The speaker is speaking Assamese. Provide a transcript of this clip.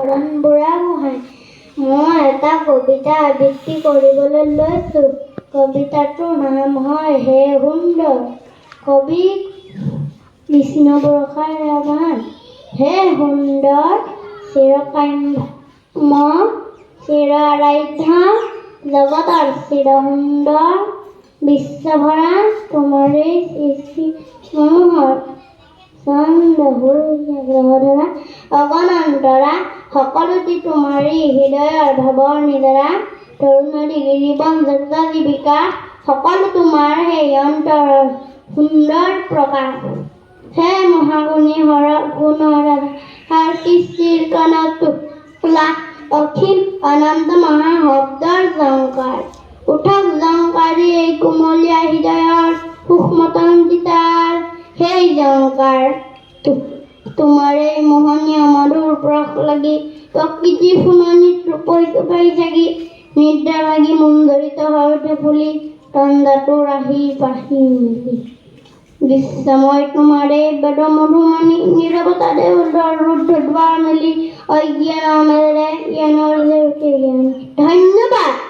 শৰণ বুঢ়াগোহাঁই। মই এটা কবিতা আবৃত্তি কৰিবলৈ লৈছোঁ। কবিতাটোৰ নাম হয় হে সুন্দৰ। কবি কৃষ্ণ বৰষাৰ ৰাভান। হে সুন্দৰ চিৰকাম্য চিৰ আৰাধ্য জগতৰ চিৰ সুন্দৰ বিশ্বভৰা তোমাৰে সৃষ্টি সমূহৰ চন্দ্ৰ সূৰ্য গ্ৰহধৰা অগণন্তৰা সকলোটি তোমাৰেই হৃদয়ৰ ভাৱৰ নিজৰা তৰু নদী গিৰিবন যত জীৱিকা সকলো তোমাৰ সেই অন্তৰৰ সুন্দৰ প্ৰকাশ। হে মহাগুণী হৰ গুণৰ হাৰ সৃষ্টিৰ কণত তোলা অখিল অনন্ত মহা শব্দৰ ঝংকাৰ উঠক ঝংকাৰী এই কোমলীয়া হৃদয়ৰ সূক্ষ্মতন্ত্ৰীতাৰ সেই ঝংকাৰ তোমাৰে মোহনীয় মধুৰ প্ৰস লাগি প্ৰকৃতিৰ শুননিত ৰূপৈ টোপাই জাগি নিদ্ৰা ভাগি মুঞ্জৰিত হৈ উঠে ফুলি তন্দাটো ৰাহি পাহি মিলি বিশ্বময় তোমাৰে বেদ মধুমণি নীৰৱতা দেউলৰ ৰুদ্ধ দ্বাৰ মেলি অজ্ঞানৰ মেলেৰে জ্ঞানৰ জেউতি জ্ঞানী। ধন্যবাদ।